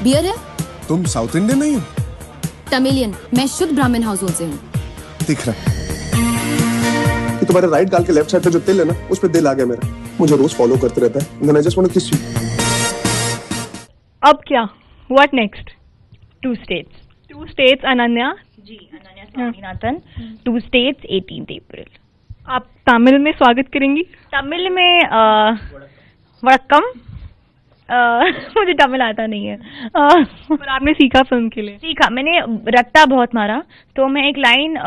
Beer है? तुम south Indian नहीं हो? तमिलियन। मैं शुद्ध ब्राह्मण हाउसहोल्ड से हूँ। दिख रहा कि तुम्हारे राइट गाल के लेफ्ट साइड पे जो तिल है ना, उस पे दिल आ गया मेरा। मुझे रोज फॉलो करते रहता है। Then I just want to kiss you. अब क्या? What next? 2 states. 2 states. Ananya ji, Ananya Swaminathan. 2 states 18th April। आप तमिल में स्वागत करेंगी? तमिल में वड़क्कम। मुझे तमिल आता नहीं है। पर आपने सीखा फिल्म के लिए? सीखा मैंने, रट्टा बहुत मारा, तो मैं एक लाइन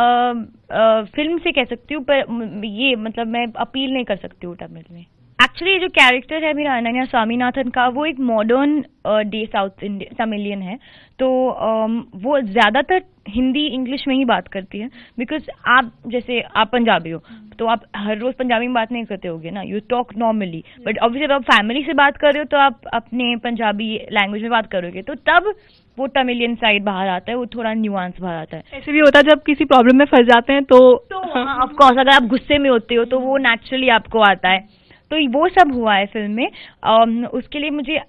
फिल्म से कह सकती हूँ, पर ये मतलब मैं अपील नहीं कर सकती हूँ तमिल में। एक्चुअली जो कैरेक्टर है मेरा अनन्या स्वामीनाथन का, वो एक modern day south Indian Tamilian है, तो वो ज्यादातर हिंदी इंग्लिश में ही बात करती है। बिकॉज आप जैसे आप पंजाबी हो, तो आप हर रोज पंजाबी में बात नहीं करते होगे ना, you talk normally, but obviously जब आप फैमिली से बात कर रहे हो तो आप अपने पंजाबी लैंग्वेज में बात करोगे, तो तब वो तमिलियन साइड बाहर आता है, वो थोड़ा न्यूआंस बाहर आता है। ऐसे भी होता है जब किसी प्रॉब्लम में फंस जाते हैं तो ऑफ कोर्स अगर आप गुस्से में होते हो तो वो नेचुरली आपको आता है, तो वो सब हुआ है फिल्म में। उसके लिए मुझे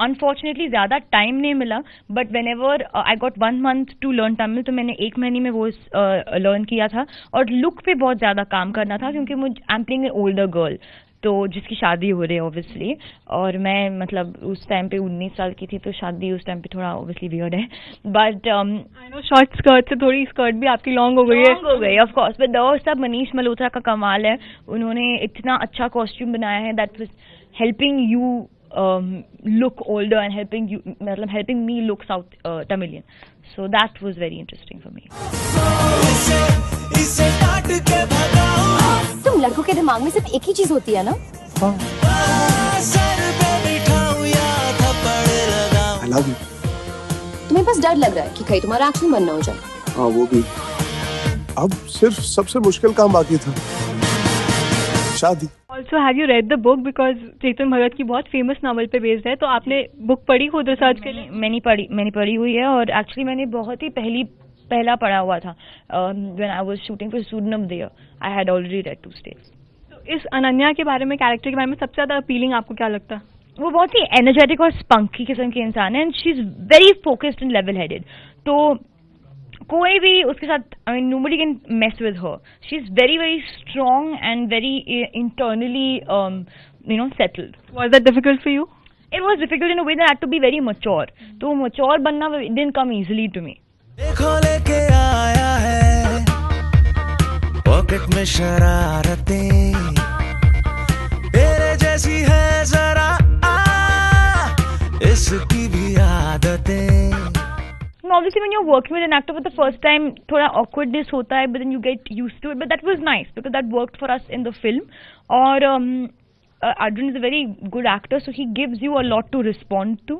अनफॉर्चुनेटली ज्यादा टाइम नहीं मिला, but whenever I got 1 month to learn Tamil, तो मैंने 1 महीने में वो लर्न किया था। और लुक पे बहुत ज्यादा काम करना था, क्योंकि मुझे I am playing a older girl, तो जिसकी शादी हो रही है ऑब्वियसली, और मैं मतलब उस टाइम पे 19 साल की थी, तो शादी उस टाइम पे थोड़ा ऑब्वियसली वियर्ड है। But I know short skirt से थोड़ी स्कर्ट भी आपकी लॉन्ग हो गई है। हो गई ऑफ कोर्स, बट वो सब मनीष मल्होत्रा का कमाल है, उन्होंने इतना अच्छा कॉस्ट्यूम बनाया है that was helping you look older and helping me look South Tamilian, so that was very interesting for me. तुम लड़कों के दिमाग में सिर्फ एक ही चीज होती है ना? हाँ। I love you. तुम्हें बस डर लग रहा है कि कहीं तुम्हारा एक्शन बनना हो जाए। हाँ वो भी। अब सिर्फ सबसे मुश्किल काम बाकी था, शादी। Also, have you read the book? Because Chetan Bhagat की बहुत फेमस नॉवल पे बेस्ड है, तो आपने बुक पढ़ी खुद रिसर्च के लिए? मैंने पढ़ी हुई है, और एक्चुअली मैंने बहुत ही पहला पढ़ा हुआ था। When I was shooting for Student of the Year, I had already read 2 states. तो इस अनन्या के बारे में, कैरेक्टर के बारे में सबसे ज्यादा अपीलिंग आपको क्या लगता है? वो बहुत ही एनर्जेटिक और स्पंकी किस्म के इंसान है, and she is very focused and level headed, तो कोई भी उसके साथ, I mean nobody can mess with her. She is very very strong and very internally settled. Was that difficult for you? It was difficult in a way that I had to be very mature. तो mature बनना didn't come easily to me. देखो लेके आया है pocket में शरारतें, तेरे जैसी है जरा इसकी भी आदतें। Obviously when you're working with an actor for the first time, थोड़ा awkwardness होता है, but then you get used to it. But that was nice because that worked for us in the film. और Arjun is a very good actor, so he gives you a lot to respond to.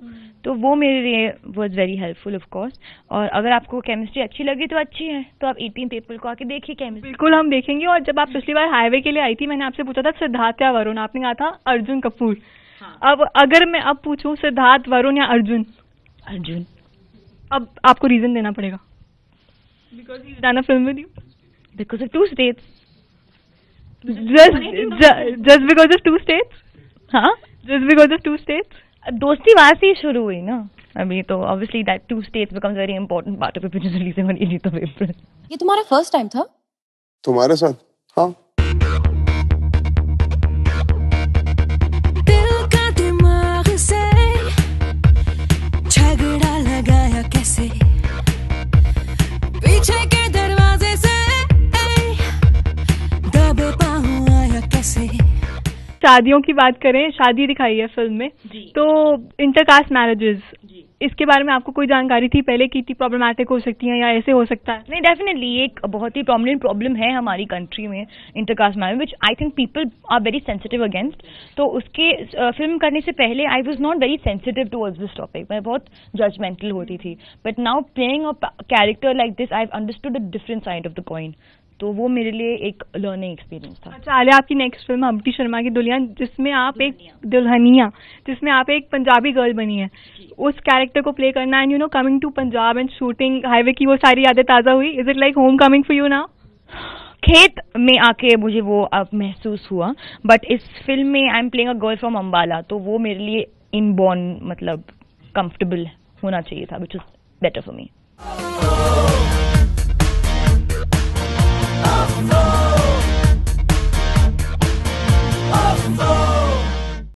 तो वो मेरे लिए was very helpful of course. और अगर आपको chemistry अच्छी लगी तो अच्छी है, तो आप 18th April को आके देखिए केमिस्ट्री। बिल्कुल हम देखेंगे। और जब आप पिछली बार हाईवे के लिए आई थी, मैंने आपसे पूछा था सिद्धार्थ या वरुण, आपने कहा था अर्जुन कपूर। हाँ। अब अगर मैं अब पूछूं सिद्धार्थ, वरुण या अर्जुन? अर्जुन। अब आपको रीजन देना पड़ेगा। Because he's done a film with you. Because of 2 states. Just because of 2 states? हाँ? Just because of 2 states? दोस्ती वहाँ से ही शुरू हुई ना अभी, तो obviously that 2 states becomes a very important part of it, which is releasing on 18th of April. ये तुम्हारा फर्स्ट टाइम था? तुम्हारे साथ? हाँ। पीछे के दरवाजे से दबे पाँव आया कैसे। शादियों की बात करें, शादी दिखाई है फिल्म में, तो इंटरकास्ट मैरिजेस, इसके बारे में आपको कोई जानकारी थी? पहले की थी प्रॉब्लमैटिक हो सकती है या ऐसे हो सकता है? नहीं, डेफिनेटली एक बहुत ही प्रोमिनेंट प्रॉब्लम है हमारी कंट्री में, intercaste marriage, which I think people are very sensitive against. तो उसके फिल्म करने से पहले I was not very sensitive towards this topic, मैं बहुत जजमेंटल होती थी, but now playing a character like this I have understood a different side of the coin, तो वो मेरे लिए एक लर्निंग एक्सपीरियंस था। अच्छा आलिया, आपकी नेक्स्ट फिल्म हम्टी शर्मा की दुल्हनिया, जिसमें आप एक पंजाबी गर्ल बनी है, उस कैरेक्टर को प्ले करना, and you know coming to Punjab and shooting highway की, वो सारी यादें ताजा हुई? Is it like home coming for you now? खेत में आके मुझे वो अब महसूस हुआ, बट इस फिल्म में I am playing a girl from Ambala, तो वो मेरे लिए इनबॉर्न मतलब कंफर्टेबल होना चाहिए था, which is better for me.